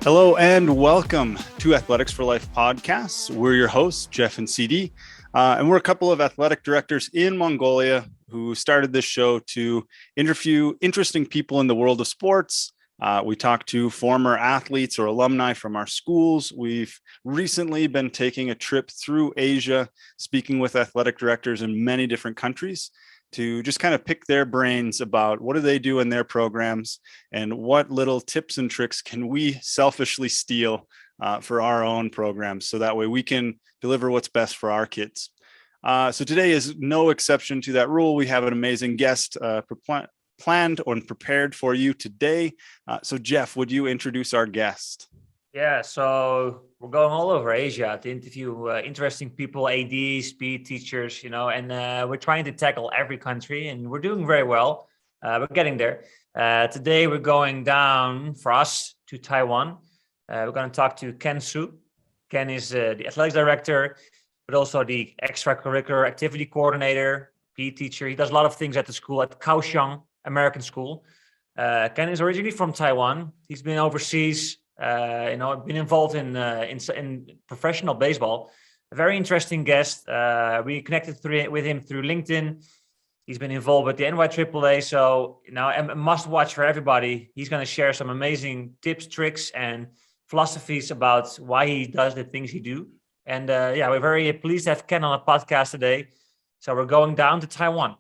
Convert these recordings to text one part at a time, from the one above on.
Hello and welcome to Athletics for Life podcasts. We're your hosts, Jeff and CD, and we're a couple of athletic directors in Mongolia who started this show to interview interesting people in the world of sports. We talk to former athletes or alumni from our schools. We've recently been taking a trip through Asia, speaking with athletic directors in many different countries to just kind of pick their brains about what do they do in their programs and what little tips and tricks can we selfishly steal for our own programs, so that way we can deliver what's best for our kids. So today is no exception to that rule. We have an amazing guest planned and prepared for you today. So Jeff, would you introduce our guest? Yeah, so we're going all over Asia to interview interesting people, ADs, PE teachers, and we're trying to tackle every country, and we're doing very well. We're getting there. Today, we're going down for us to Taiwan. We're going to talk to Ken Su. Ken is the athletics director, but also the extracurricular activity coordinator, PE teacher. He does a lot of things at the school, at Kaohsiung American School. Ken is originally from Taiwan. He's been overseas. Been involved in professional baseball. A very interesting guest. We connected with him through LinkedIn. He's been involved with the NIAAA, so a must watch for everybody. He's going to share some amazing tips, tricks, and philosophies about why he does the things he do. And we're very pleased to have Ken on a podcast today. So we're going down to Taiwan.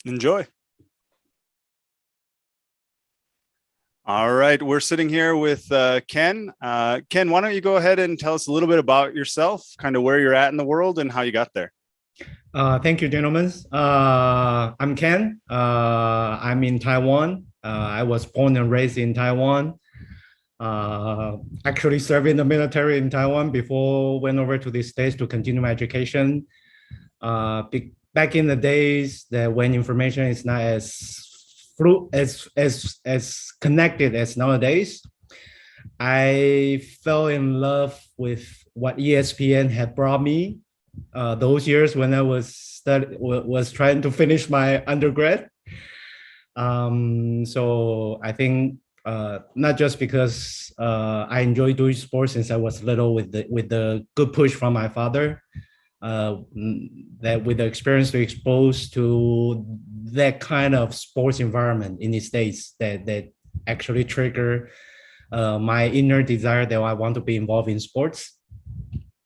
Enjoy. All right, we're sitting here with Ken. Ken, why don't you go ahead and tell us a little bit about yourself, kind of where you're at in the world and how you got there. Thank you, gentlemen. I'm Ken. I'm in Taiwan. I was born and raised in Taiwan. Actually served in the military in Taiwan before went over to the States to continue my education. Back in the days that when information is not as connected as nowadays, I fell in love with what ESPN had brought me those years when I was trying to finish my undergrad. So I think not just because I enjoy doing sports since I was little with the good push from my father, that with the experience to expose to that kind of sports environment in the States that actually trigger my inner desire that I want to be involved in sports.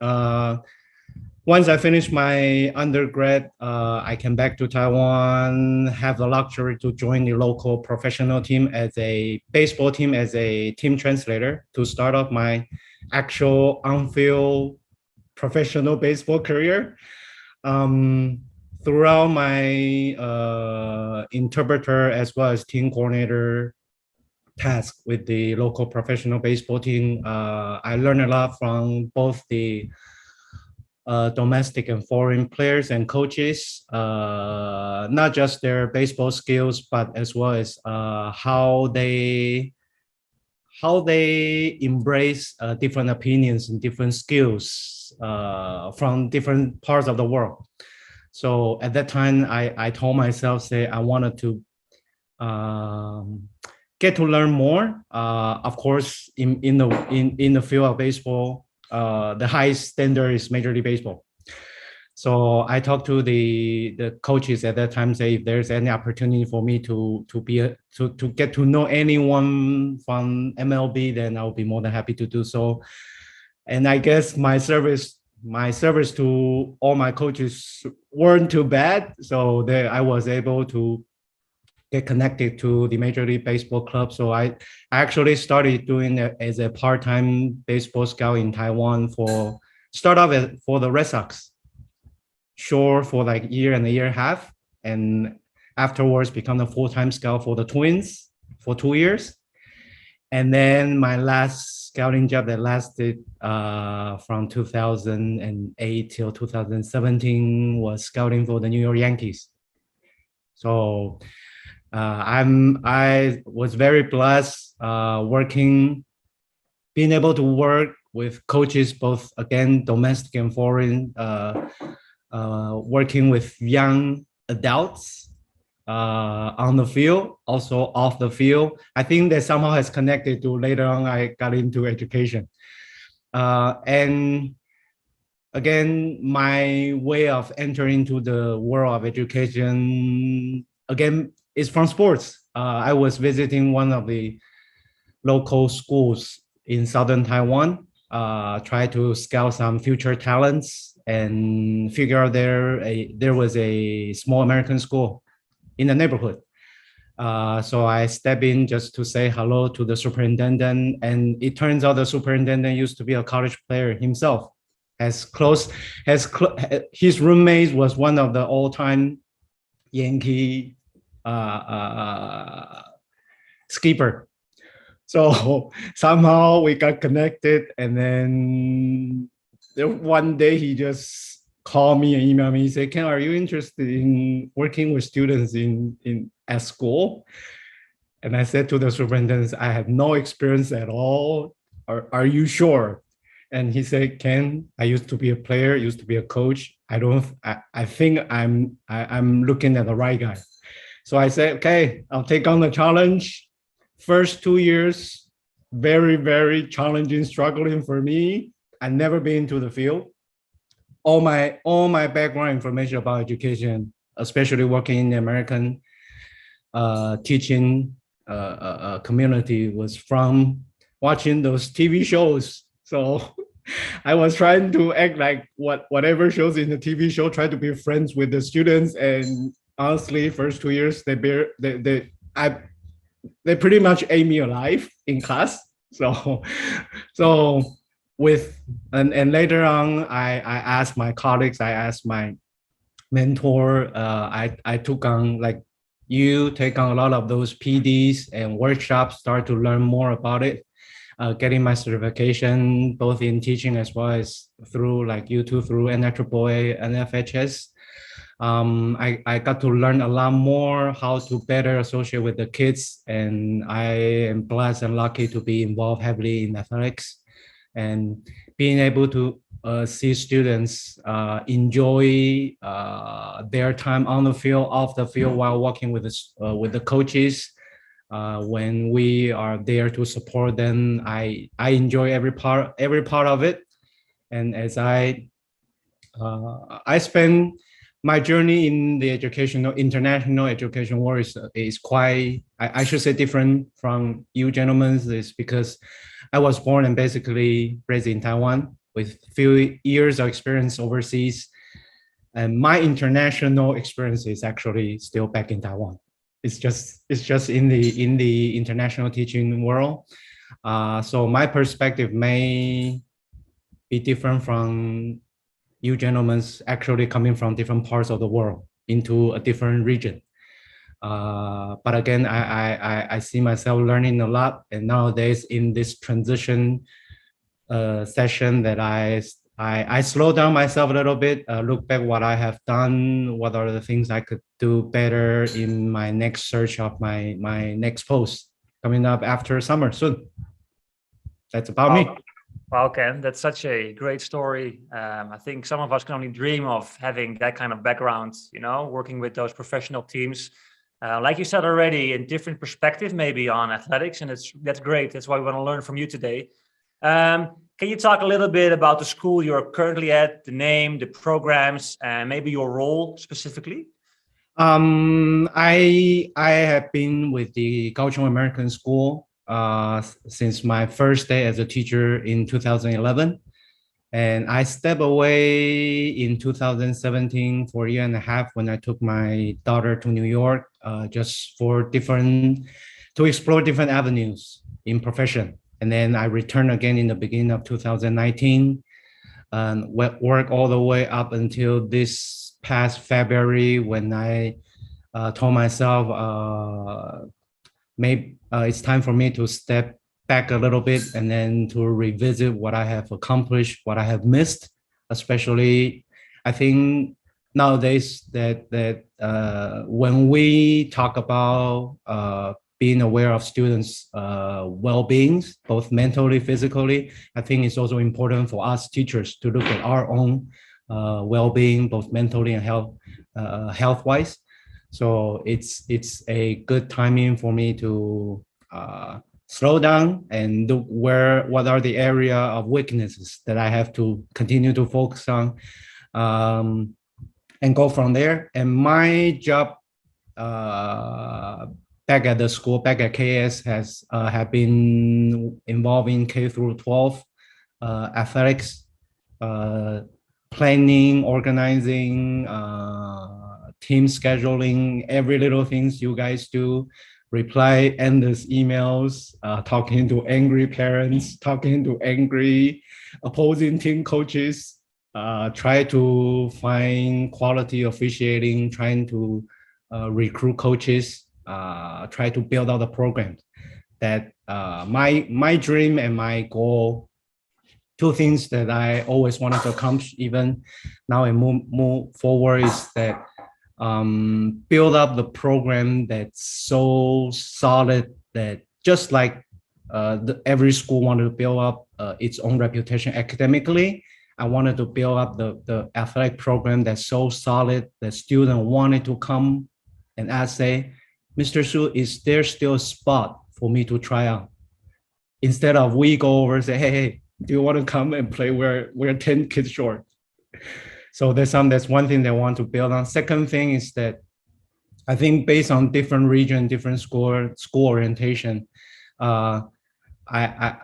Once I finished my undergrad, I came back to Taiwan, have the luxury to join the local professional team as a baseball team, as a team translator to start off my actual on-field professional baseball career. Throughout my interpreter as well as team coordinator task with the local professional baseball team, I learned a lot from both the domestic and foreign players and coaches, not just their baseball skills, but as well as how they embrace different opinions and different skills from different parts of the world. So at that time, I told myself, say, I wanted to get to learn more. Of course, in the field of baseball, the highest standard is Major League Baseball. So I talked to the coaches at that time, say if there's any opportunity for me to get to know anyone from MLB, then I'll be more than happy to do so. And I guess my service to all my coaches weren't too bad, so I was able to get connected to the Major League Baseball club. So I actually started doing it as a part-time baseball scout in Taiwan for the Red Sox, for like year and a year and a half, and afterwards become a full-time scout for the Twins for 2 years. And then my last scouting job that lasted from 2008 till 2017 was scouting for the New York Yankees. So I was very blessed being able to work with coaches, both again domestic and foreign, working with young adults on the field, also off the field. I think that somehow has connected to later on I got into education. And again, my way of entering into the world of education, again, is from sports. I was visiting one of the local schools in southern Taiwan, try to scout some future talents and figure out there was a small American school in the neighborhood. So I step in just to say hello to the superintendent, and it turns out the superintendent used to be a college player himself. His roommate was one of the all-time Yankee skipper. So somehow we got connected, and then one day he just called me and emailed me. He said, "Ken, are you interested in working with students at school?" And I said to the superintendent, "I have no experience at all. Are you sure?" And he said, "Ken, I used to be a player, used to be a coach. I think I'm looking at the right guy." So I said, "Okay, I'll take on the challenge." First 2 years, very, very challenging, struggling for me. I never been to the field. All my background information about education, especially working in the American teaching community, was from watching those TV shows. So I was trying to act like whatever shows in the TV show, try to be friends with the students. And honestly, first 2 years, they pretty much ate me alive in class. So and later on, I asked my colleagues, I asked my mentor, I took on, like, you take on a lot of those PDs and workshops, start to learn more about it, getting my certification, both in teaching as well as through like YouTube, through NIAAA and FHS. I got to learn a lot more how to better associate with the kids, and I am blessed and lucky to be involved heavily in athletics and being able to see students enjoy their time on the field, off the field, while working with the coaches. When we are there to support them, I enjoy every part of it. And as I spend my journey in the international education world is quite, I should say, different from you gentlemen, is because I was born and basically raised in Taiwan with few years of experience overseas. And my international experience is actually still back in Taiwan. It's just in the international teaching world. So my perspective may be different from you gentlemen, actually coming from different parts of the world into a different region. But again, I see myself learning a lot. And nowadays in this transition session that I slow down myself a little bit, look back what I have done, what are the things I could do better in my next search of my next post coming up after summer soon. That's about me. Wow, Ken, that's such a great story. I think some of us can only dream of having that kind of background, working with those professional teams. Like you said already, in different perspective, maybe on athletics, and that's great. That's why we want to learn from you today. Can you talk a little bit about the school you're currently at, the name, the programs, and maybe your role specifically? I have been with the Kaohsiung American School since my first day as a teacher in 2011. And I stepped away in 2017 for a year and a half when I took my daughter to New York, just to explore different avenues in profession. And then I returned again in the beginning of 2019 and work all the way up until this past February, when I told myself maybe it's time for me to step back a little bit and then to revisit what I have accomplished, what I have missed. Especially, I think nowadays that when we talk about being aware of students' well-being, both mentally, physically, I think it's also important for us teachers to look at our own well-being, both mentally and health-wise. So it's a good timing for me to slow down and look what are the area of weaknesses that I have to continue to focus on, and go from there. And my job back at the school, back at KS, has have been involving K through 12 athletics, planning, organizing, team scheduling, every little things you guys do, reply endless emails, talking to angry parents, talking to angry opposing team coaches, try to find quality officiating, trying to recruit coaches, try to build out the program. That my dream and my goal, two things that I always wanted to accomplish, even now and move forward, is that build up the program that's so solid that just like every school wanted to build up its own reputation academically, I wanted to build up the athletic program that's so solid that students wanted to come and ask, say, Mr. Su, is there still a spot for me to try out? Instead of we go over and say, hey, do you want to come and play? We're 10 kids short. So that's one thing that I want to build on. Second thing is that I think based on different region, different school orientation, I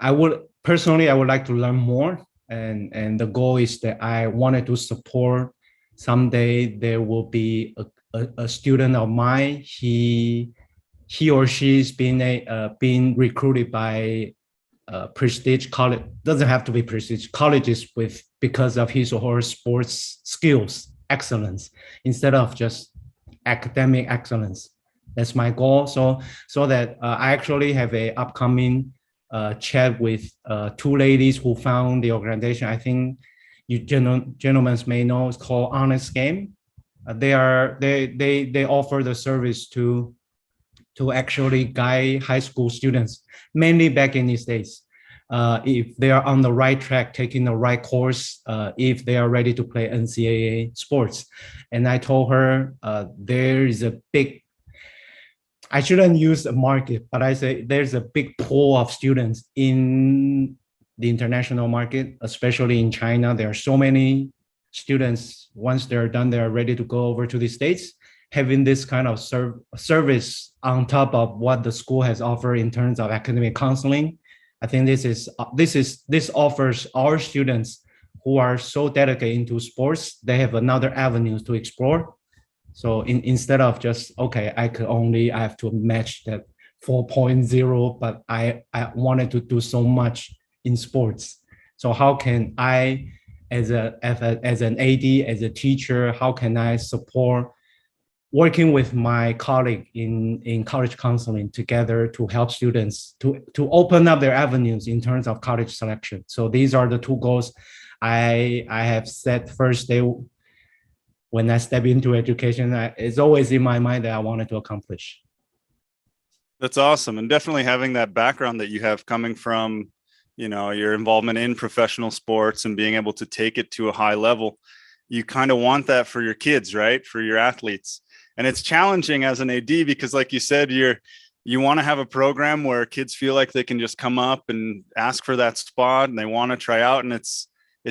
would personally, I would like to learn more. And the goal is that I wanted to support, someday there will be a student of mine, he or she is being recruited by prestige college. Doesn't have to be prestige colleges because of his or her sports skills excellence, instead of just academic excellence. That's my goal. So that I actually have a upcoming chat with two ladies who found the organization. I think you gentlemen may know, it's called Honest Game. They offer the service to actually guide high school students, mainly back in these days, if they are on the right track, taking the right course, if they are ready to play NCAA sports. And I told her there is a big, I shouldn't use a market, but I say there's a big pool of students in the international market, especially in China. There are so many students, once they're done, they're ready to go over to the States. Having this kind of service on top of what the school has offered in terms of academic counseling, I think this offers our students who are so dedicated into sports, they have another avenue to explore. So instead of just, okay, I have to match that 4.0, but I wanted to do so much in sports. So how can I, as an AD, as a teacher, how can I support working with my colleague in college counseling together to help students to open up their avenues in terms of college selection? So these are the two goals I have set first day when I step into education. It's always in my mind that I wanted to accomplish. That's awesome. And definitely having that background that you have coming from, your involvement in professional sports and being able to take it to a high level, you kind of want that for your kids, right? For your athletes. And it's challenging as an AD because, like you said, you want to have a program where kids feel like they can just come up and ask for that spot and they want to try out, and it's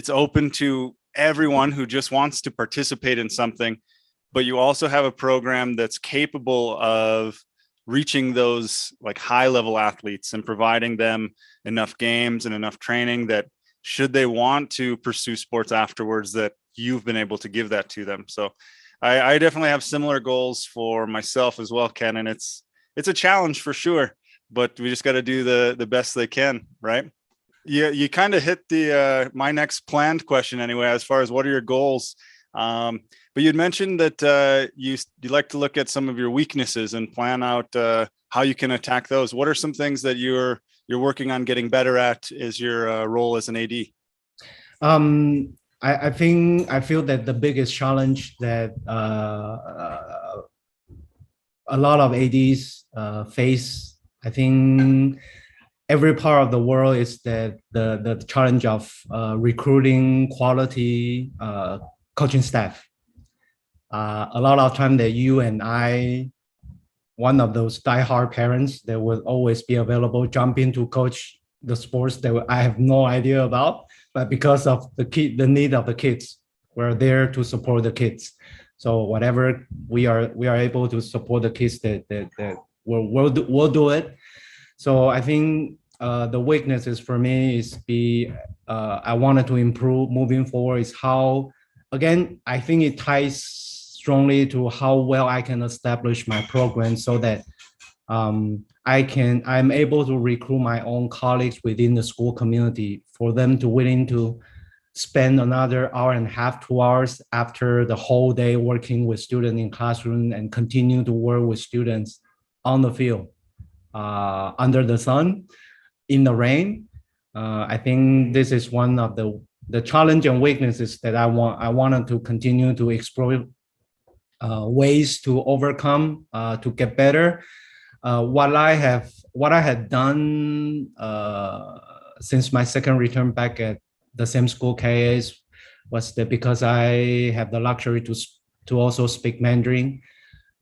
open to everyone who just wants to participate in something. But you also have a program that's capable of reaching those like high level athletes and providing them enough games and enough training that should they want to pursue sports afterwards, that you've been able to give that to them. So I definitely have similar goals for myself as well, Ken, and it's a challenge for sure, but we just got to do the best they can, right? Yeah, you kind of hit the my next planned question anyway, as far as what are your goals. But you'd mentioned that you like to look at some of your weaknesses and plan out how you can attack those. What are some things that you're working on getting better at as your role as an AD? I feel that the biggest challenge that a lot of ADs face, I think every part of the world, is that the challenge of recruiting quality coaching staff. A lot of time that you and I, one of those diehard parents that will always be available, jump in to coach the sports that I have no idea about, but because of the need of the kids, we're there to support the kids. So whatever we are able to support the kids that we'll do it. So I think the weaknesses for me is I wanted to improve moving forward is how, again, I think it ties strongly to how well I can establish my program so that I'm able to recruit my own colleagues within the school community for them to willing to spend another hour and a half, 2 hours after the whole day working with students in classroom and continue to work with students on the field, under the sun, in the rain. I think this is one of the challenge and weaknesses that I wanted to continue to explore ways to overcome, to get better. What I had done since my second return back at the same school, KAs, was that because I have the luxury to also speak Mandarin,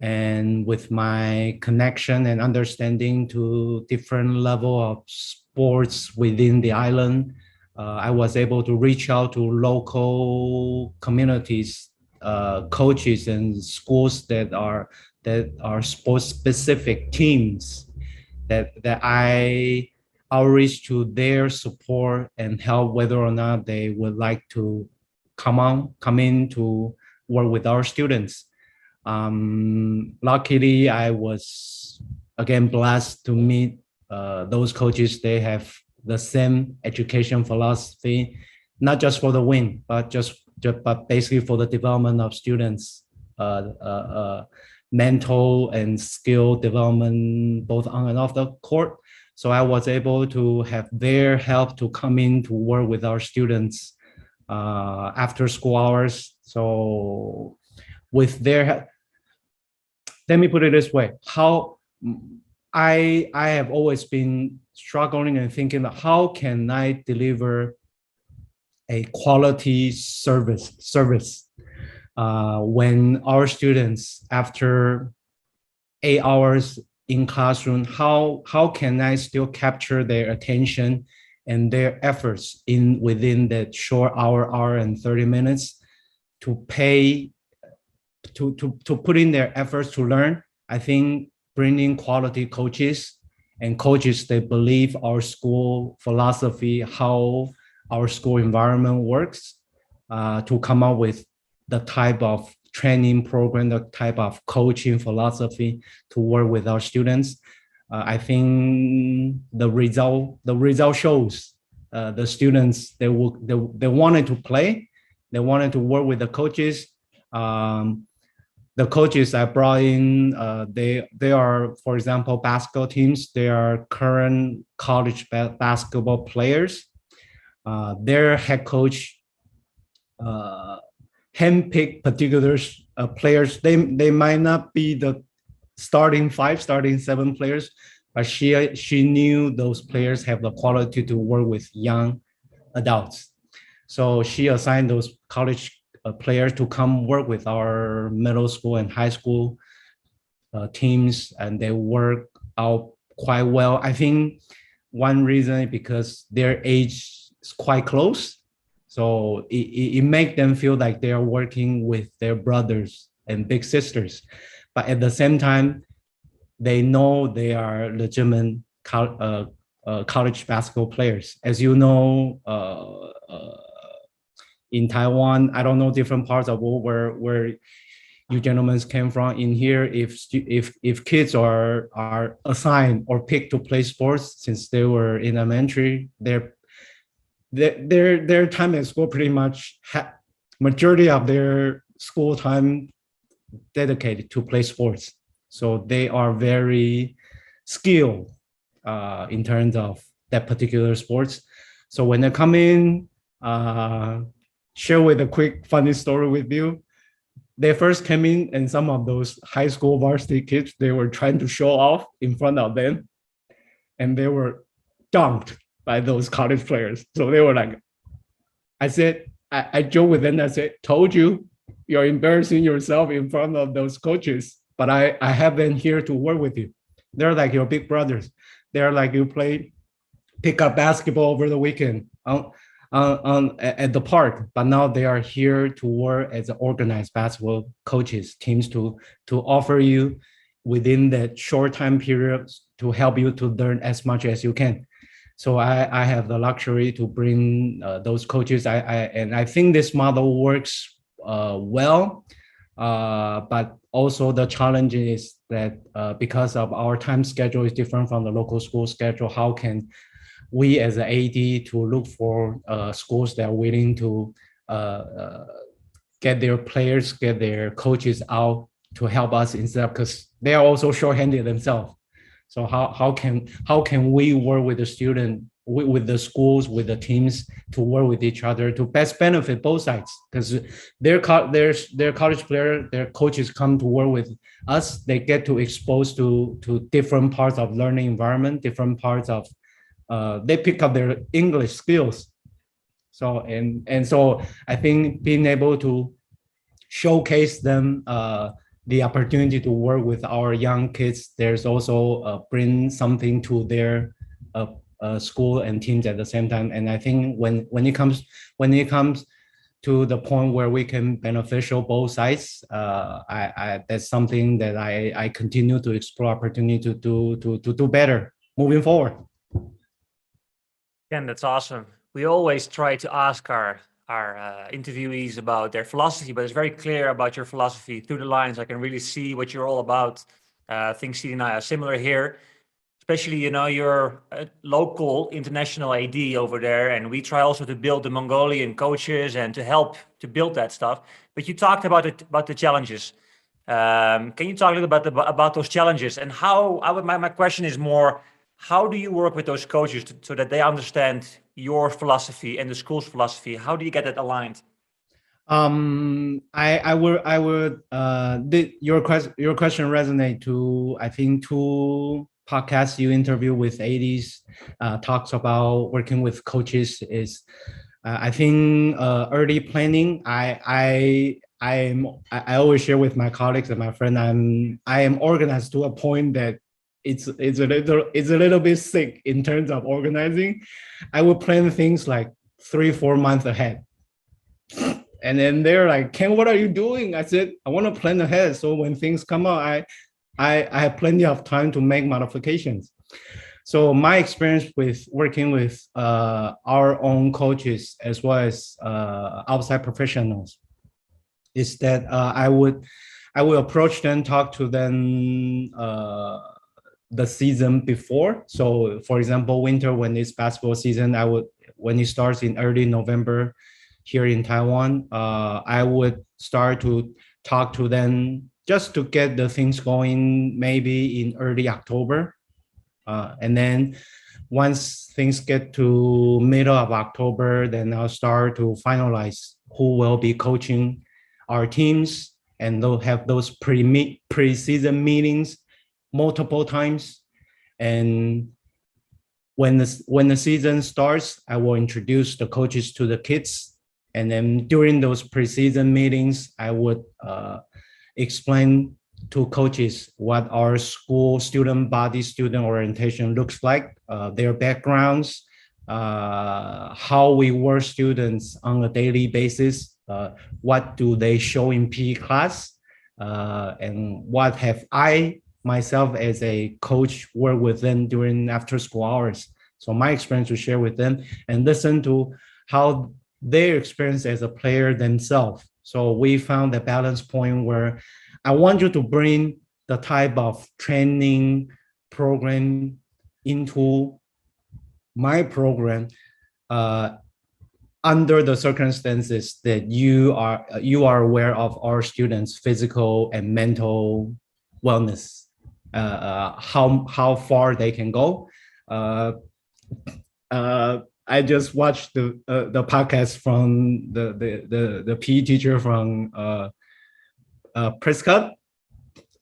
and with my connection and understanding to different level of sports within the island, I was able to reach out to local communities, coaches and schools that are sports specific teams that I outreach to their support and help whether or not they would like to come in to work with our students. Luckily, I was again blessed to meet those coaches. They have the same education philosophy, not just for the win, but basically for the development of students, mental and skill development, both on and off the court. So I was able to have their help to come in to work with our students after school hours. So with their, let me put it this way, how I have always been struggling and thinking, how can I deliver a quality service when our students, after 8 hours in classroom, how can I still capture their attention and their efforts within that short hour and 30 minutes to put in their efforts to learn? I think bringing quality coaches and coaches that believe our school philosophy, how our school environment works, to come up with the type of training program, the type of coaching philosophy to work with our students. I think the result shows the students, they wanted to play, they wanted to work with the coaches. The coaches I brought in, they are, for example, basketball teams. They are current college basketball players. Their head coach handpick particular players. They might not be the starting 5, starting 7 players, but she knew those players have the quality to work with young adults. So she assigned those college players to come work with our middle school and high school teams, and they work out quite well. I think one reason is because their age is quite close. So it makes them feel like they are working with their brothers and big sisters. But at the same time, they know they are legitimate college basketball players. As you know, in Taiwan, I don't know different parts of the world where you gentlemen came from. In here, if kids are assigned or picked to play sports since they were in elementary, their time at school pretty much majority of their school time dedicated to play sports. So they are very skilled in terms of that particular sports. So when they come in, share with a quick funny story with you. They first came in and some of those high school varsity kids, they were trying to show off in front of them and they were dunked by those college players. So they were like, I joke with them, I said, told you, you're embarrassing yourself in front of those coaches, but I have been here to work with you. They're like your big brothers. They're like you play pick up basketball over the weekend at the park, but now they are here to work as organized basketball coaches, teams to offer you within that short time period to help you to learn as much as you can. So I have the luxury to bring those coaches. And I think this model works well, but also the challenge is that because of our time schedule is different from the local school schedule, how can we as an AD to look for schools that are willing to get their players, get their coaches out to help us instead of, because they are also short-handed themselves. So how can we work with the student, with the schools, with the teams to work with each other to best benefit both sides? Because their college player, their coaches come to work with us, they get to expose to different parts of learning environment, different parts of they pick up their English skills. So and so I think being able to showcase them the opportunity to work with our young kids, there's also bring something to their school and teams at the same time. And I think when it comes to the point where we can beneficial both sides, that's something that I continue to explore opportunity to do better moving forward. Ken, that's awesome. We always try to ask our interviewees about their philosophy, but it's very clear about your philosophy through the lines. I can really see what you're all about. I think CD and I are similar here, especially, you're a local international AD over there, and we try also to build the Mongolian coaches and to help to build that stuff. But you talked about the challenges. Can you talk a little bit about those challenges and how? My question is more, how do you work with those coaches so that they understand your philosophy and the school's philosophy? How do you get that aligned? I would your question resonate to, I think, two podcasts you interview with ADs talks about working with coaches is I think early planning. I always share with my colleagues and my friend, I am organized to a point that it's a little bit sick in terms of organizing. I would plan things like 3-4 months ahead. And then they're like, Ken, what are you doing? I said, I want to plan ahead. So when things come out, I have plenty of time to make modifications. So my experience with working with our own coaches as well as outside professionals is that I would approach them, talk to them the season before. So for example, winter, when it's basketball season, when it starts in early November here in Taiwan, I would start to talk to them just to get the things going maybe in early October. And then once things get to middle of October, then I'll start to finalize who will be coaching our teams, and they'll have those pre-season meetings multiple times. And when the season starts, I will introduce the coaches to the kids. And then during those pre-season meetings, I would explain to coaches what our school student body, student orientation looks like, their backgrounds, how we work students on a daily basis, what do they show in PE class, and what have I myself as a coach work with them during after school hours. So my experience to share with them and listen to how their experience as a player themselves. So we found a balance point where I want you to bring the type of training program into my program under the circumstances that you are aware of our students' physical and mental wellness, how far they can go. I just watched the podcast from the PE teacher from Prescott.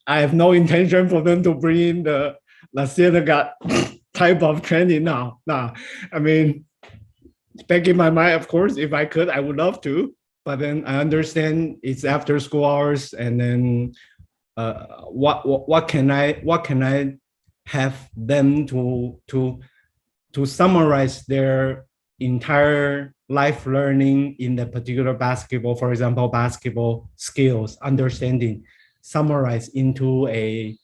I have no intention for them to bring in the La Cienega type of training now. I mean, back in my mind, of course, if I could, I would love to. but then I understand it's after school hours, and then what can I have them to summarize their entire life learning in the particular basketball, for example, basketball skills, understanding, summarize into a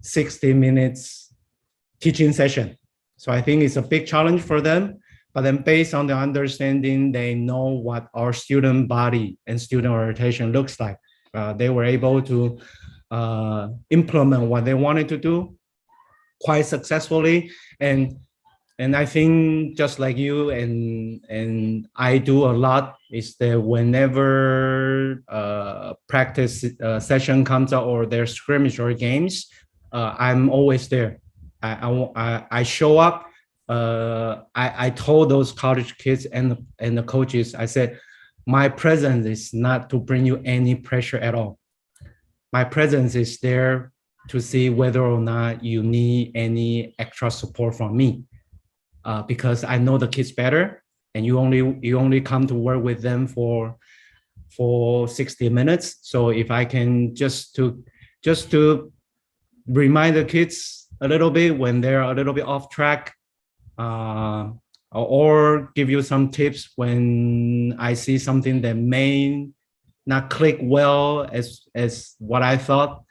60 minutes teaching session. So I think it's a big challenge for them. But then based on the understanding, they know what our student body and student orientation looks like. They were able to implement what they wanted to do quite successfully. And I think just like you and I do a lot is that whenever practice session comes out or there's scrimmage or games, I'm always there. I show up. I told those college kids and the coaches, I said, my presence is not to bring you any pressure at all. My presence is there to see whether or not you need any extra support from me. Because I know the kids better, and you only come to work with them for 60 minutes. So if I can just to remind the kids a little bit when they're a little bit off track, or give you some tips when I see something that may not click well as what I thought.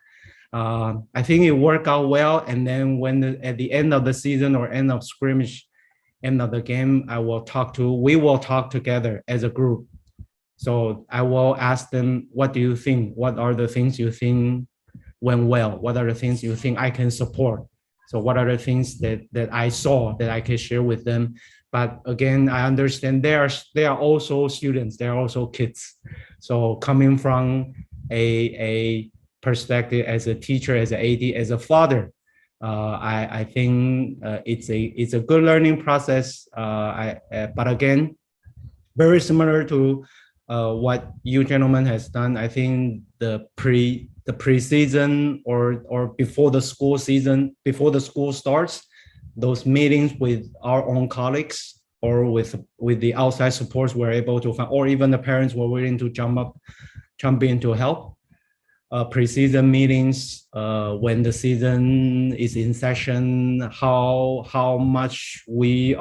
I think it worked out well. And then at the end of the season or end of scrimmage, end of the game, we will talk together as a group. So I will ask them, what do you think? What are the things you think went well? What are the things you think I can support? So what are the things that I saw that I can share with them? But again, I understand they are also students, they are also kids. So coming from a perspective as a teacher, as an AD, as a father, I think it's a good learning process. But again, very similar to what you gentlemen has done. I think the preseason or before the school season, before the school starts, those meetings with our own colleagues or with the outside supports we're able to find, or even the parents were willing to jump in to help. Preseason meetings, when the season is in session, how much we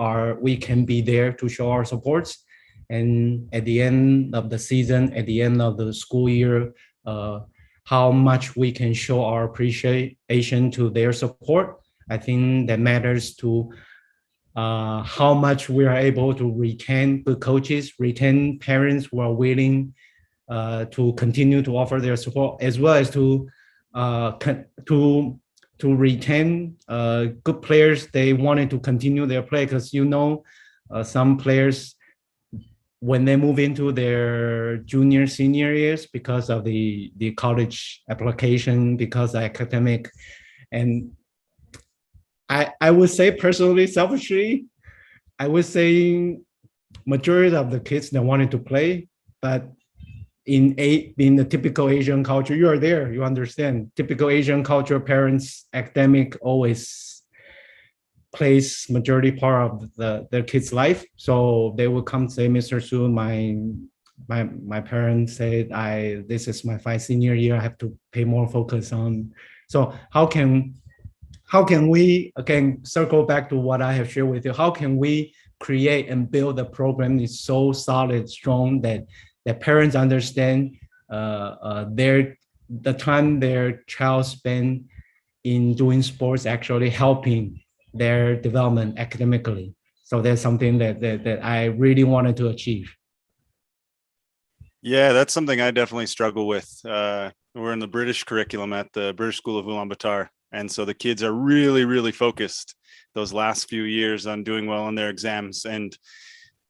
can be there to show our supports, and at the end of the season, at the end of the school year, how much we can show our appreciation to their support. I think that matters to how much we are able to retain good coaches, retain parents who are willing to continue to offer their support, as well as to retain good players. They wanted to continue their play because some players, when they move into their junior, senior years, because of the college application, because of academic, and I would say personally, selfishly, I would say majority of the kids that wanted to play, but in the typical Asian culture, you are there, you understand. Typical Asian culture, parents, academic always plays majority part of their kids' life. So they will come say, Mr. Su, my parents said this is my senior year, I have to pay more focus on. So how can we, again, circle back to what I have shared with you, how can we create and build a program that's so solid, strong, that parents understand the time their child spend in doing sports actually helping their development academically. So that's something that I really wanted to achieve. Yeah, that's something I definitely struggle with. We're in the British curriculum at the British School of Ulaanbaatar. And so the kids are really, really focused those last few years on doing well on their exams. And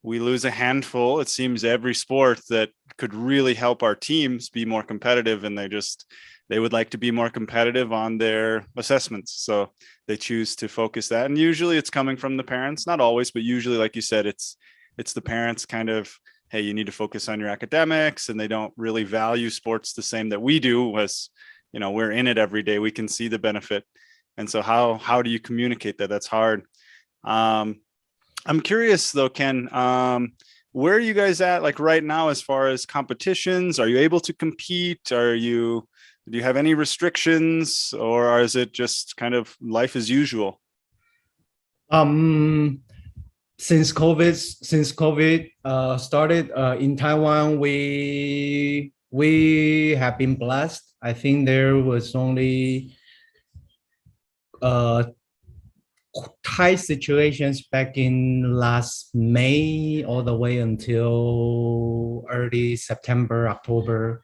we lose a handful, it seems, every sport that could really help our teams be more competitive. And they would like to be more competitive on their assessments. So they choose to focus that. And usually it's coming from the parents, not always, but usually, like you said, it's the parents kind of, hey, you need to focus on your academics. And they don't really value sports the same that we do. As we're in it every day, we can see the benefit. And so how do you communicate that? That's hard. I'm curious though, Ken, where are you guys at like right now as far as competitions? Are you able to compete? Do you have any restrictions, or is it just kind of life as usual? Since COVID started in Taiwan, we have been blessed. I think there was only tight situations back in last May all the way until early September, October,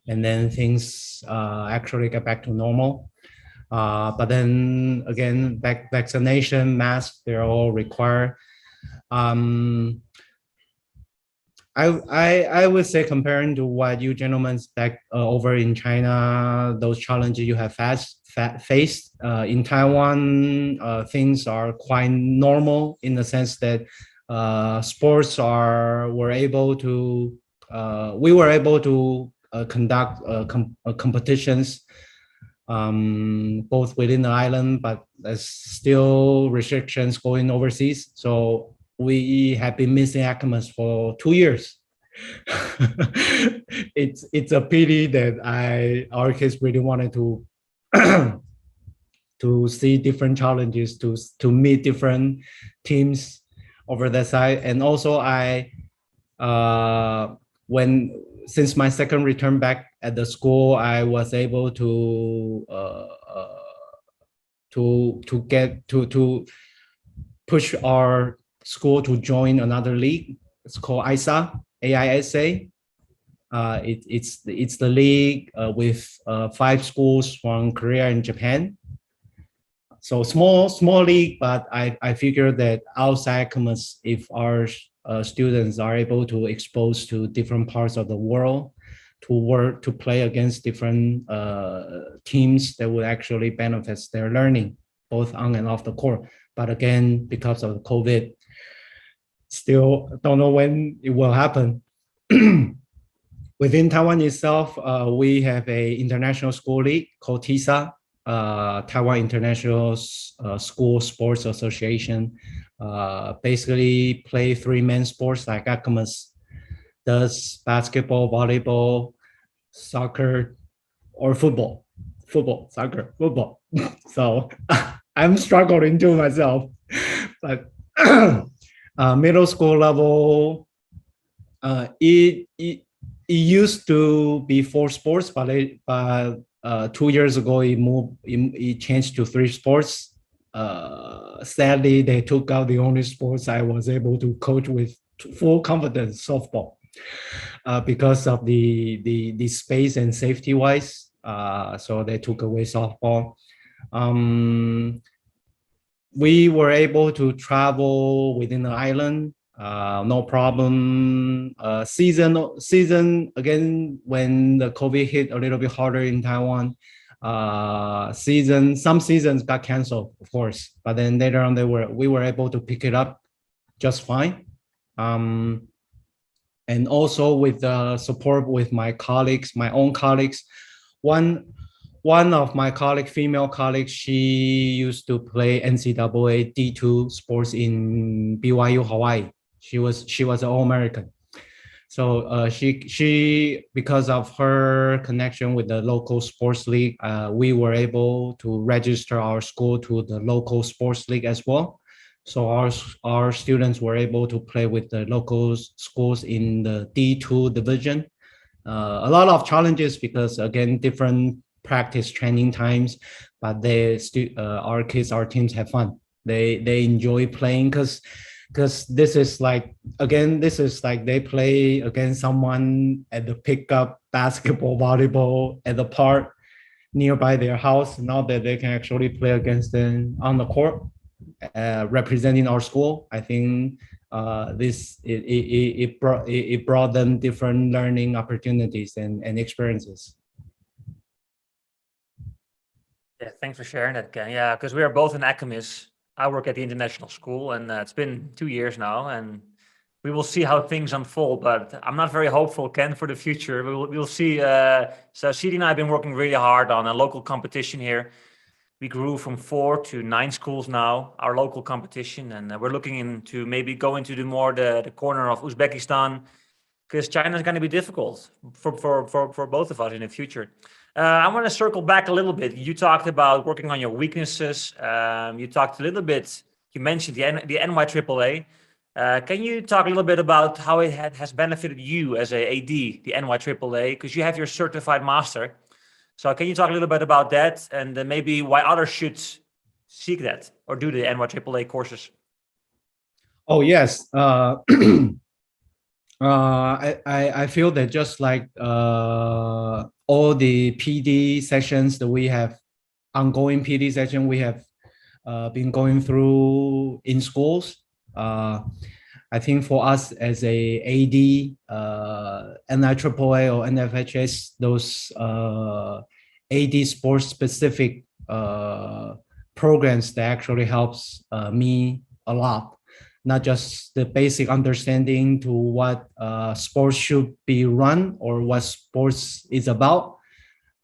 and then things actually get back to normal. But then again, vaccination, masks, they're all required. I would say, comparing to what you gentlemen back over in China, those challenges you have faced in Taiwan, things are quite normal in the sense that sports we were able to conduct competitions both within the island, but there's still restrictions going overseas. So we have been missing ACMAS for 2 years. It's a pity that our kids really wanted to to see different challenges, to meet different teams over that side. And also since my second return back at the school, I was able to push our school to join another league. It's called ISA, AISA. It's the league with 5 schools from Korea and Japan. So small league, but I figure that outside ACMAS, if our students are able to expose to different parts of the world, to play against different teams, that would actually benefit their learning, both on and off the court. But again, because of COVID, still don't know when it will happen. Within Taiwan itself, we have a international school league called TISA, Taiwan International School Sports Association. Basically play 3-man sports like ACMAS does: basketball, volleyball, soccer, or football. Soccer, football. So I'm struggling too myself. But middle school level, it used to be 4 sports, but 2 years ago it changed to 3 sports. Sadly, they took out the only sports I was able to coach with full confidence, softball, because of the space and safety wise. So they took away softball. We were able to travel within the island, no problem. Season again, when the COVID hit a little bit harder in Taiwan, some seasons got canceled, of course, but then later on we were able to pick it up just fine. And also with the support with my own colleagues. One of my female colleagues, she used to play NCAA D2 sports in BYU, Hawaii. She was an All-American. So she because of her connection with the local sports league, we were able to register our school to the local sports league as well. So our students were able to play with the local schools in the D2 division. A lot of challenges because, again, different practice training times, but our teams have fun. They enjoy playing because this is like they play against someone at the pickup basketball, volleyball at the park nearby their house. Now that they can actually play against them on the court, representing our school. I think it brought them different learning opportunities and experiences. Yeah, thanks for sharing that, Ken. Yeah, because we are both in ACMIS. I work at the international school, and it's been 2 years now, and we will see how things unfold. But I'm not very hopeful, Ken, for the future. We'll see. So CD and I have been working really hard on a local competition here. We grew from 4 to 9 schools now, our local competition, and we're looking into maybe going to the corner of Uzbekistan, because China is going to be difficult for both of us in the future. I want to circle back a little bit. You talked about working on your weaknesses. You talked a little bit. You mentioned the NIAAA. Can you talk a little bit about how it has benefited you as a AD, the NIAAA, because you have your certified master. So can you talk a little bit about that, and maybe why others should seek that or do the NIAAA courses? Oh yes. I feel that just like all the PD sessions that we have, ongoing PD session we have been going through in schools. I think for us as a AD, NIAAA or NFHS, those AD sports specific programs that actually helps me a lot. Not just the basic understanding to what sports should be run or what sports is about.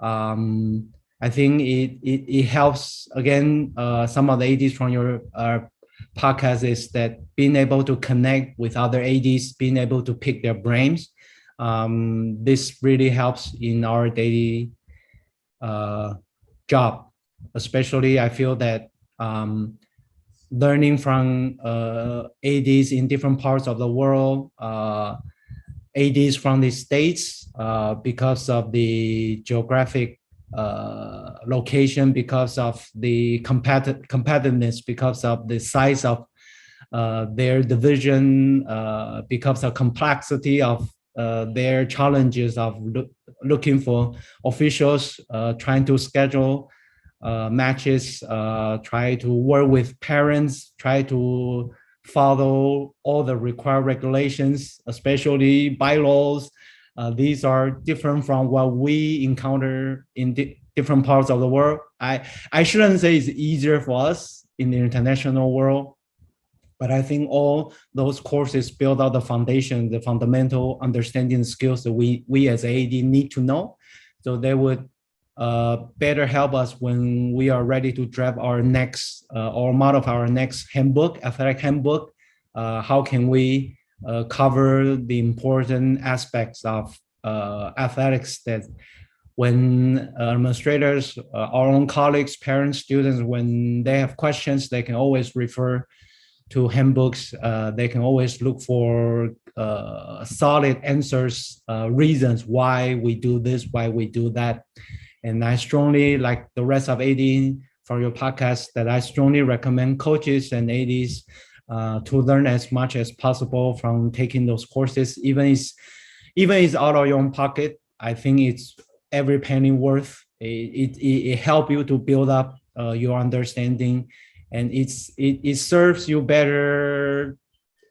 I think it helps, again, some of the ADs from your podcast is that being able to connect with other ADs, being able to pick their brains. This really helps in our daily job. Especially I feel that learning from ADs in different parts of the world, ADs from the States, because of the geographic location, because of the competitiveness, because of the size of their division, because of complexity of their challenges of looking for officials, trying to schedule matches, try to work with parents, try to follow all the required regulations, especially bylaws. These are different from what we encounter in different parts of the world. I shouldn't say it's easier for us in the international world, but I think all those courses build out the foundation, the fundamental understanding skills that we as AD need to know. So they would better help us when we are ready to draft our next or model our next handbook, athletic handbook. How can we cover the important aspects of athletics that when administrators, our own colleagues, parents, students, when they have questions, they can always refer to handbooks. They can always look for solid answers, reasons why we do this, why we do that. And I strongly, like the rest of AD for your podcast, that I strongly recommend coaches and ADs to learn as much as possible from taking those courses. Even it's out of your own pocket, I think it's every penny worth. It helps you to build up your understanding, and it serves you better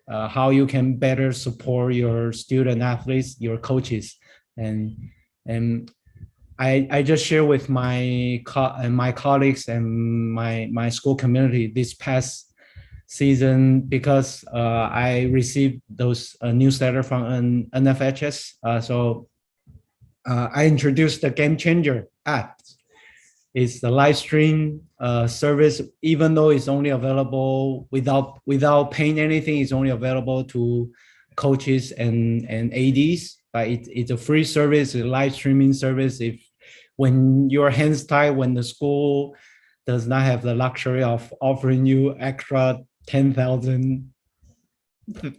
how you can better support your student athletes, your coaches, and I just share with my colleagues and my school community this past season, because I received those newsletter from NFHS. So I introduced the Game Changer app. It's the live stream service. Even though it's only available without paying anything, it's only available to coaches and ADs. But it's a free service, a live streaming service. If when your hands tied, when the school does not have the luxury of offering you extra 10,000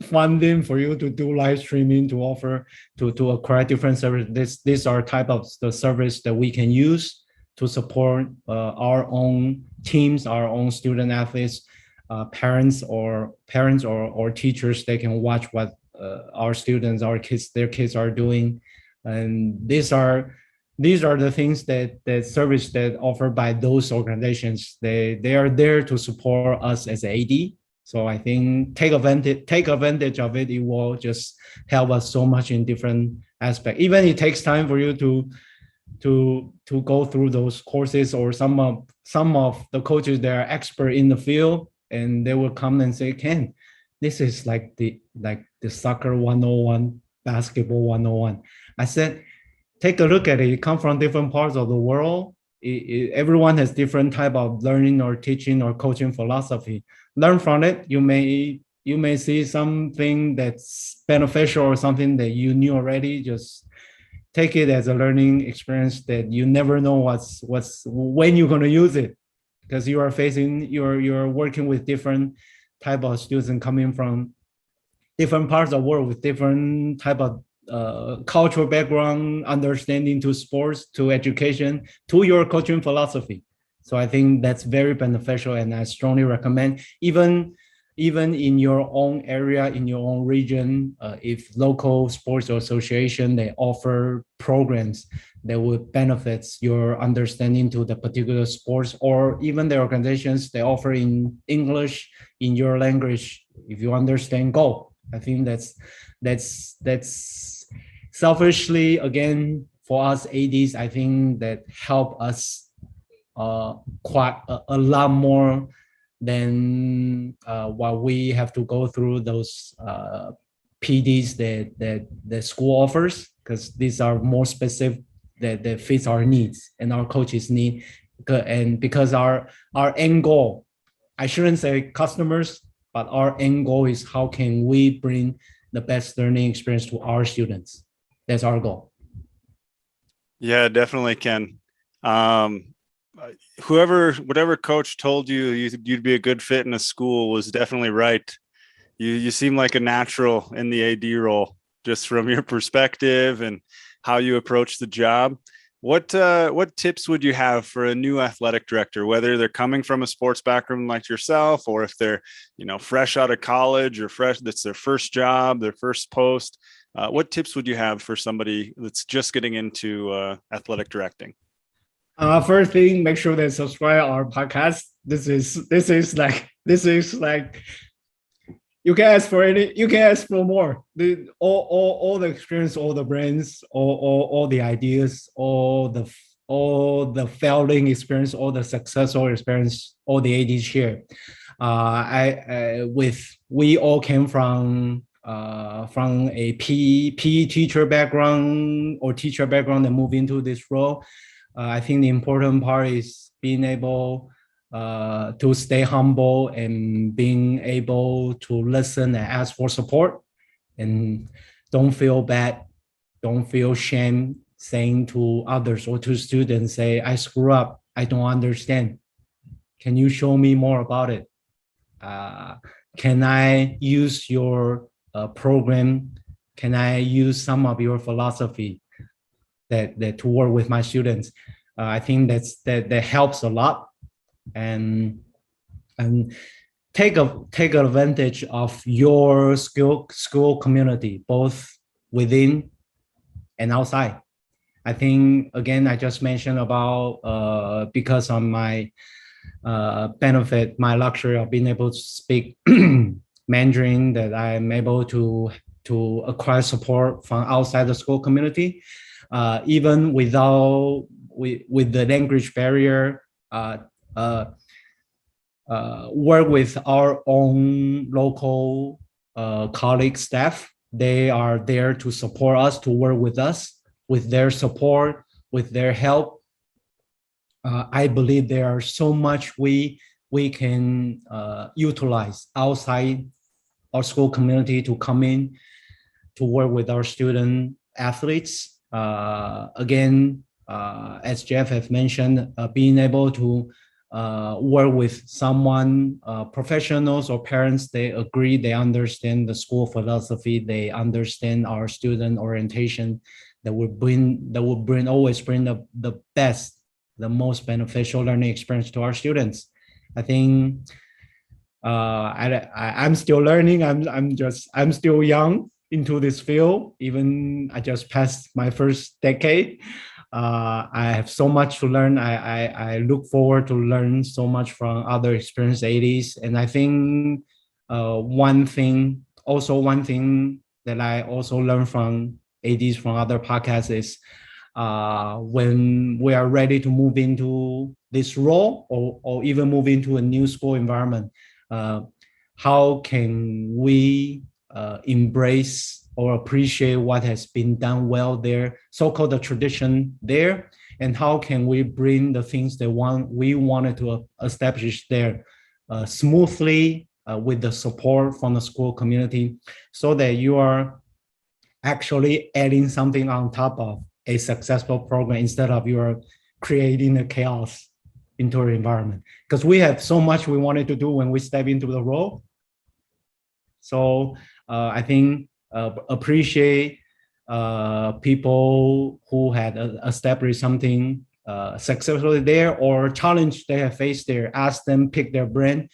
funding for you to do live streaming, to offer to acquire different services, these are type of the service that we can use to support our own teams, our own student athletes, parents or teachers. They can watch what our students, their kids are doing, and these are the things that service that offered by those organizations. They are there to support us as AD. So I think take advantage of it. It will just help us so much in different aspects. Even it takes time for you to go through those courses, or some of the coaches, they are expert in the field, and they will come and say, Ken, this is like the soccer 101, basketball 101. I said, take a look at it. It comes from different parts of the world. everyone has different type of learning or teaching or coaching philosophy. Learn from it. You may see something that's beneficial or something that you knew already. Just take it as a learning experience that you never know what's when you're going to use it, because you're working with different type of students coming from different parts of the world with different type of cultural background, understanding to sports, to education, to your coaching philosophy. So I think that's very beneficial, and I strongly recommend, even in your own area, in your own region, if local sports association, they offer programs that would benefit your understanding to the particular sports, or even the organizations they offer in English, in your language, if you understand, go. I think that's selfishly, again, for us ADs, I think that help us quite a lot more than what we have to go through those PDs that the school offers, because these are more specific that fits our needs and our coaches need. And because our end goal, I shouldn't say customers, but our end goal is how can we bring the best learning experience to our students. That's our goal. Yeah, definitely, Ken. Whatever coach told you you'd be a good fit in a school was definitely right. You seem like a natural in the AD role, just from your perspective and how you approach the job. What tips would you have for a new athletic director, whether they're coming from a sports background like yourself, or if they're, fresh out of college, or that's their first job, their first post? What tips would you have for somebody that's just getting into athletic directing? First thing, make sure they subscribe our podcast. This is like you can ask for more. All the experience, all the brands, all the ideas, all the failing experience, all the successful experience, all the ADs share. We all came from a PE teacher background or teacher background and move into this role. I think the important part is being able to stay humble and being able to listen and ask for support, and don't feel bad, don't feel shame saying to others or to students, say, I screw up, I don't understand. Can you show me more about it? Can I use your program? Can I use some of your philosophy that to work with my students? I think that helps a lot, and take advantage of your school community, both within and outside. I think, again, I just mentioned about because of my benefit, my luxury of being able to speak Mandarin, that I'm able to acquire support from outside the school community. Even with the language barrier, work with our own local colleague staff. They are there to support us, to work with us, with their support, with their help. I believe there are so much we can utilize outside our school community to come in to work with our student athletes. Again, as Jeff has mentioned, being able to work with someone, professionals or parents, they agree, they understand the school philosophy, they understand our student orientation, that will always bring the best, the most beneficial learning experience to our students. I think I'm still learning. I'm still young into this field. Even I just passed my first decade. I have so much to learn. I look forward to learn so much from other experienced ADs. And I think one thing that I also learned from ADs from other podcasts is when we are ready to move into this role, or even move into a new school environment, how can we embrace or appreciate what has been done well there, so-called the tradition there, and how can we bring the things that we wanted to establish there smoothly with the support from the school community, so that you are actually adding something on top of a successful program instead of you are creating a chaos into our environment. Because we have so much we wanted to do when we step into the role. So I think appreciate people who had established something successfully there, or challenge they have faced there. Ask them, pick their brain.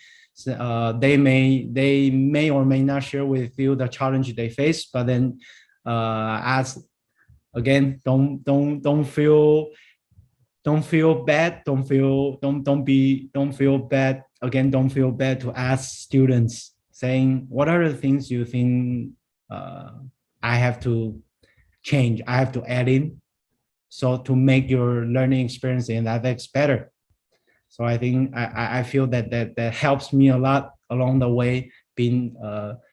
They may or may not share with you the challenge they face, but then ask again. Don't feel bad. Don't feel bad. Again, don't feel bad to ask students, saying, what are the things you think I have to change, I have to add in, so to make your learning experience in edX better. So I think I feel that helps me a lot along the way, being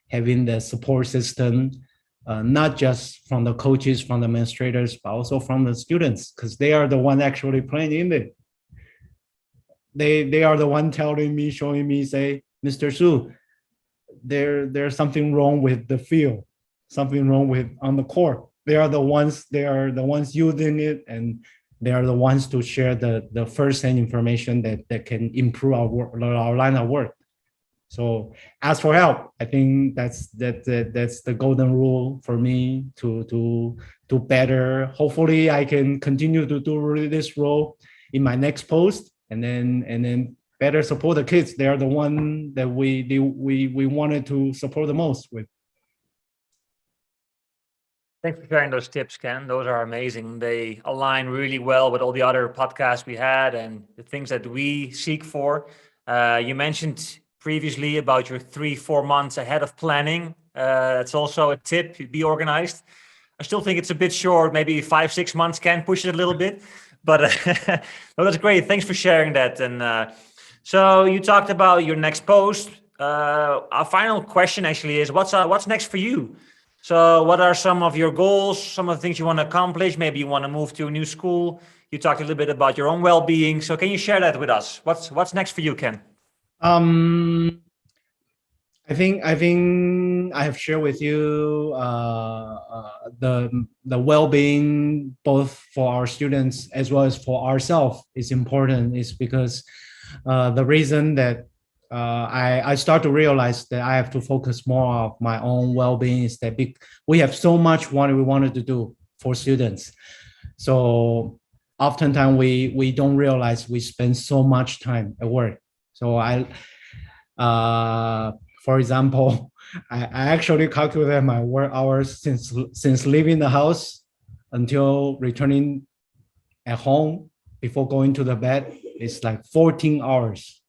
having the support system, not just from the coaches, from the administrators, but also from the students, because they are the one actually playing in it. They are the one telling me, showing me, say, Mr. Su, there's something wrong with the field, something wrong with on the court. They are the ones using it, and they are the ones to share the first-hand information that can improve our line of work. So ask for help. I think that's the golden rule for me to better. Hopefully, I can continue to do this role in my next post, and then better support the kids. They are the one that we wanted to support the most with. Thanks for sharing those tips, Ken. Those are amazing. They align really well with all the other podcasts we had and the things that we seek for. You mentioned previously about your 3-4 months ahead of planning. That's also a tip. Be organized. I still think it's a bit short. Maybe 5-6 months can push it a little bit, but no, that's great. Thanks for sharing that. And so you talked about your next post. Our final question actually is, what's next for you? So what are some of your goals, some of the things you want to accomplish? Maybe you want to move to a new school. You talked a little bit about your own well-being. So can you share that with us? What's next for you, Ken? I think I have shared with you the well-being both for our students as well as for ourselves is important. Is because the reason that I start to realize that I have to focus more on my own well-being is that we have so much what we wanted to do for students. So oftentimes we don't realize we spend so much time at work. So for example, I actually calculated my work hours since leaving the house until returning at home before going to the bed. It's like 14 hours.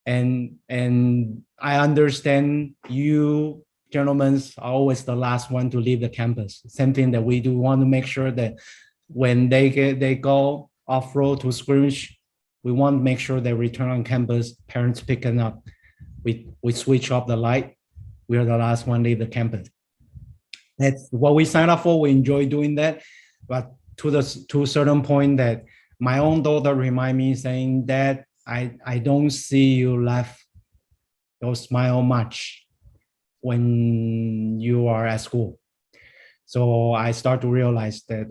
And I understand you gentlemen are always the last one to leave the campus. Same thing that we do want to make sure that when they go off-road to scrimmage, we want to make sure they return on campus, parents picking up. We switch off the light. We are the last one to leave the campus. That's what we sign up for. We enjoy doing that. But to a certain point that my own daughter remind me saying that I don't see you laugh or smile much when you are at school. So I start to realize that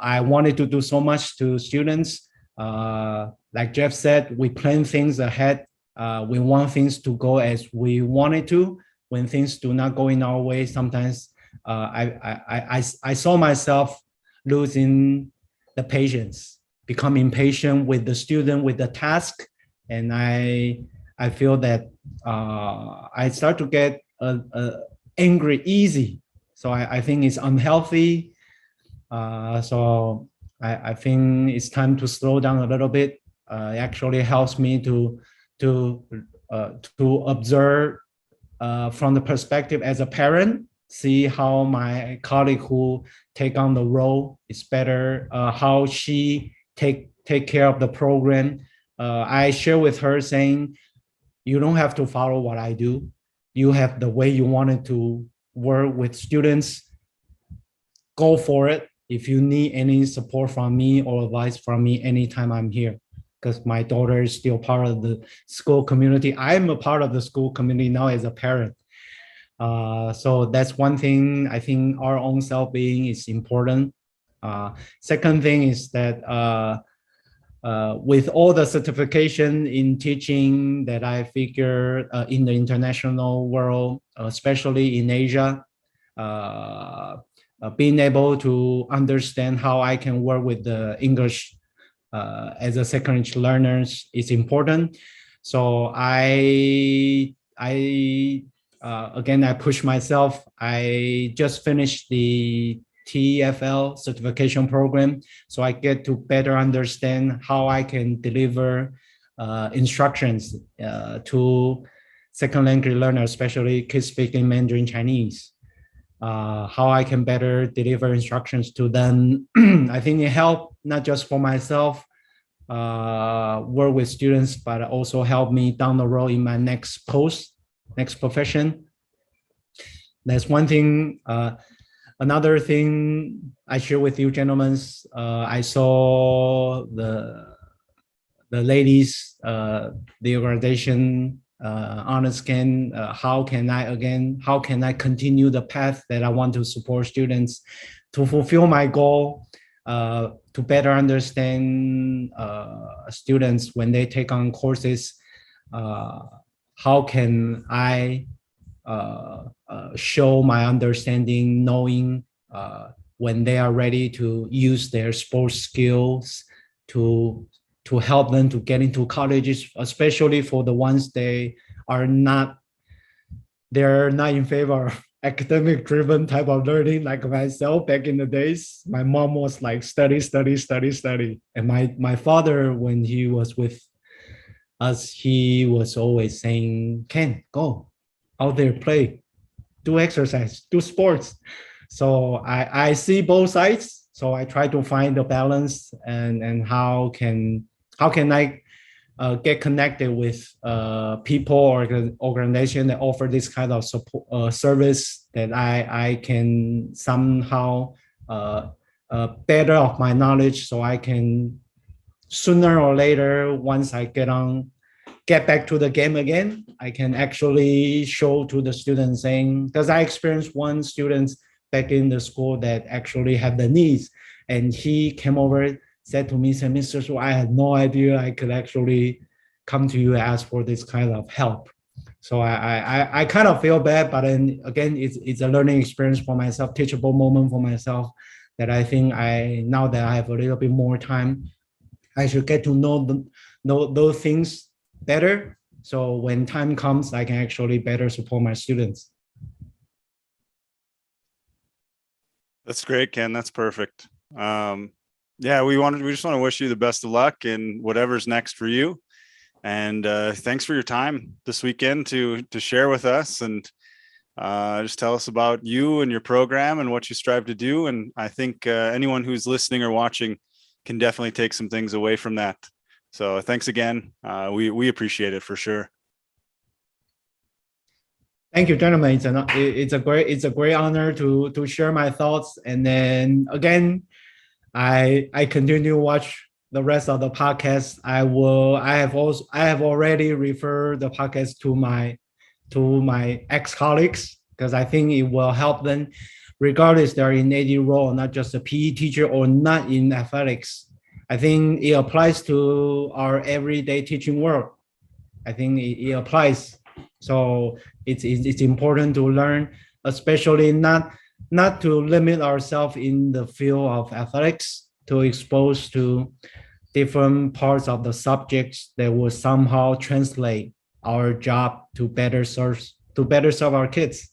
I wanted to do so much to students. Like Jeff said, we plan things ahead. We want things to go as we wanted to. When things do not go in our way, sometimes I saw myself losing the patience, become impatient with the student, with the task, and I feel that I start to get angry easy. So I think it's unhealthy. So I think it's time to slow down a little bit. It actually helps me to observe from the perspective as a parent, see how my colleague who take on the role is better, how she take care of the program. I share with her saying, you don't have to follow what I do. You have the way you wanted to work with students. Go for it. if you need any support from me or advice from me, anytime I'm here, because my daughter is still part of the school community. I'm a part of the school community now as a parent. So that's one thing. I think our own self-being is important. Second thing is that with all the certification in teaching that I figure in the international world, especially in Asia, being able to understand how I can work with the English as a second language learners is important. So again, I push myself. I just finished the TEFL certification program, so I get to better understand how I can deliver instructions to second language learners, especially kids speaking Mandarin Chinese. How I can better deliver instructions to them. I think it helped not just for myself, work with students, but also help me down the road in my next profession. That's one thing. Another thing I share with you, gentlemen, I saw the ladies, the organization, honest Ken, how can I continue the path that I want to support students to fulfill my goal, to better understand students when they take on courses. How can I show my understanding, knowing when they are ready to use their sports skills to help them to get into colleges, especially for the ones they're not in favor of academic driven type of learning like myself back in the days. My mom was like study. And my father, when he was with us, he was always saying, Ken, go out there, play, do exercise, do sports. So I see both sides. So I try to find the balance and how can I get connected with people or organization that offer this kind of support service that I can somehow better of my knowledge, so I can sooner or later, once I get back to the game again, I can actually show to the students saying, because I experienced one student back in the school that actually had the needs, and he came over, said to me, said, Mr. Su, I had no idea I could actually come to you and ask for this kind of help. So I kind of feel bad, but then again, it's a learning experience for myself, teachable moment for myself, that I think now that I have a little bit more time, I should get to know those things better. So when time comes, I can actually better support my students. That's great, Ken. That's perfect. Yeah, we just want to wish you the best of luck in whatever's next for you. And thanks for your time this weekend to share with us and just tell us about you and your program and what you strive to do. And I think anyone who's listening or watching can definitely take some things away from that. So thanks again. We appreciate it for sure. Thank you, gentlemen. It's a great honor to share my thoughts. And then again, I continue to watch the rest of the podcast. I have already referred the podcast to my ex-colleagues, because I think it will help them, regardless they're in any role, not just a PE teacher or not in athletics. I think it applies to our everyday teaching world. I think it applies. So it's important to learn, especially not to limit ourselves in the field of athletics, to expose to different parts of the subjects that will somehow translate our job to better serve our kids.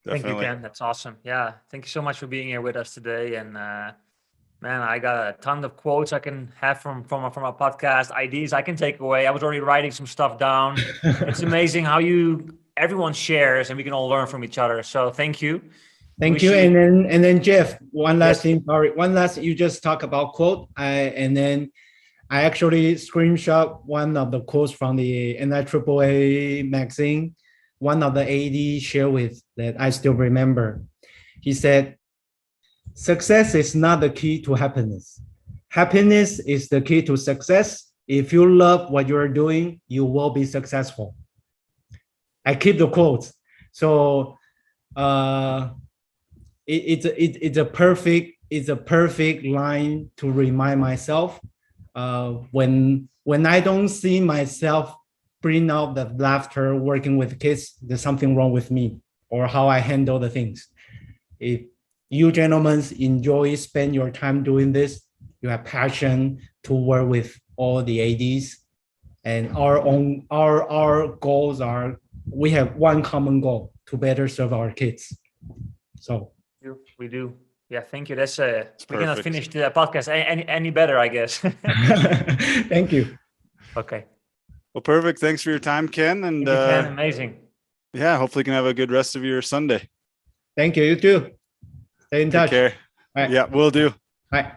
Thank you, Definitely. Ken. That's awesome. Yeah. Thank you so much for being here with us today. And man, I got a ton of quotes I can have from our podcast, ideas I can take away. I was already writing some stuff down. It's amazing how everyone shares and we can all learn from each other. So thank you. Thank you. And then Jeff, one last thing. Sorry, one last. You just talk about quote. And then I actually screenshot one of the quotes from the NIAAA magazine. One of the AD shared with that I still remember. He said, success is not the key to happiness. Happiness is the key to success. If you love what you're doing, you will be successful. I keep the quotes. So it's a perfect line to remind myself when I don't see myself bring out the laughter working with kids, there's something wrong with me or how I handle the things. If you gentlemen enjoy spend your time doing this, you have passion to work with all the ADs, and our goals are, we have one common goal, to better serve our kids. So we do. Yeah, thank you. That's we cannot perfect. finish the podcast any better, I guess. Thank you. Okay. Well, perfect. Thanks for your time, Ken. And Thank you, Ken. Amazing. Yeah, hopefully you can have a good rest of your Sunday. Thank you. You too. Stay in touch. Take care. Bye. Yeah, will do. Bye.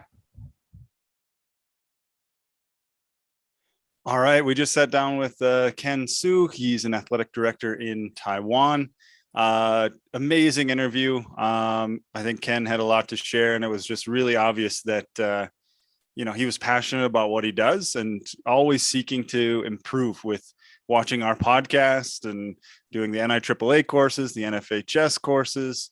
All right, we just sat down with Ken Su. He's an athletic director in Taiwan. Amazing interview. I think Ken had a lot to share, and it was just really obvious that he was passionate about what he does and always seeking to improve with watching our podcast and doing the NIAAA courses, the NFHS courses,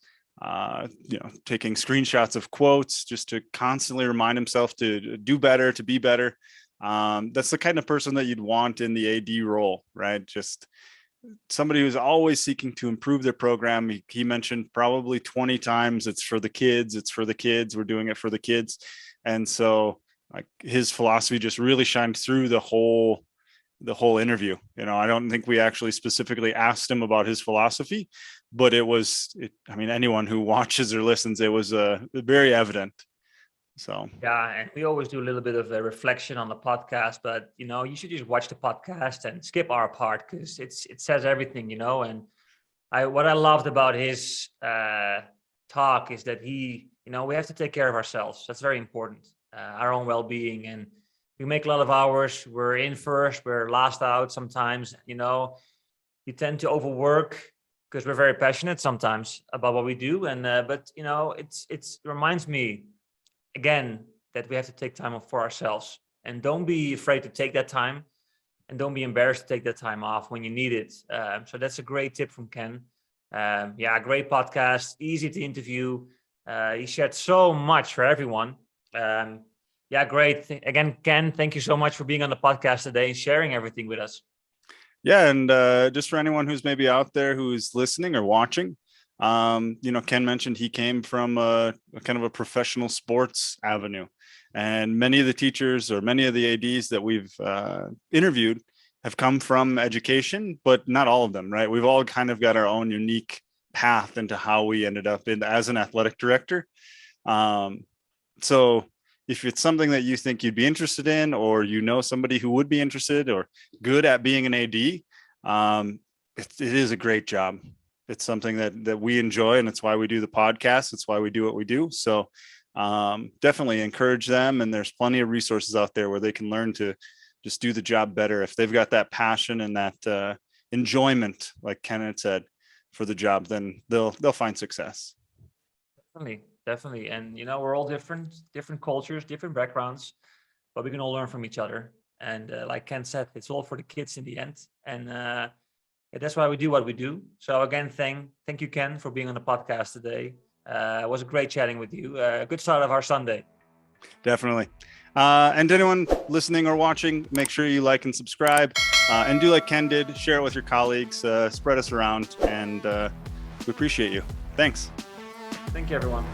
taking screenshots of quotes just to constantly remind himself to do better, to be better. That's the kind of person that you'd want in the AD role, right? Just somebody who's always seeking to improve their program. He mentioned probably 20 times, it's for the kids, we're doing it for the kids. And so like his philosophy just really shined through the whole interview. I don't think we actually specifically asked him about his philosophy, but anyone who watches or listens, it was very evident. So yeah, and we always do a little bit of a reflection on the podcast, but you should just watch the podcast and skip our part because it says everything, and what I loved about his talk is that we have to take care of ourselves. That's very important, our own well-being. And we make a lot of hours, we're in first, we're last out sometimes. You tend to overwork because we're very passionate sometimes about what we do, and but it reminds me again that we have to take time for ourselves, and don't be afraid to take that time, and don't be embarrassed to take that time off when you need it. So that's a great tip from Ken. Great podcast, easy to interview. He shared so much for everyone. Great. Again, Ken, thank you so much for being on the podcast today and sharing everything with us. Yeah, and just for anyone who's maybe out there who's listening or watching, Ken mentioned he came from a kind of a professional sports avenue, and many of the teachers or many of the ADs that we've interviewed have come from education, but not all of them, right? We've all kind of got our own unique path into how we ended up as an athletic director. So if it's something that you think you'd be interested in, or somebody who would be interested or good at being an AD, it is a great job. It's something that we enjoy, and it's why we do the podcast. It's why we do what we do. So definitely encourage them. And there's plenty of resources out there where they can learn to just do the job better. If they've got that passion and that enjoyment, like Ken had said, for the job, then they'll find success. Definitely. And, we're all different cultures, different backgrounds, but we can all learn from each other. And like Ken said, it's all for the kids in the end. And that's why we do what we do. So again, thank you, Ken, for being on the podcast today. It was a great chatting with you. Good start of our Sunday. Definitely. And to anyone listening or watching, make sure you like and subscribe, and do like Ken did, share it with your colleagues, spread us around, and we appreciate you. Thanks. Thank you, everyone.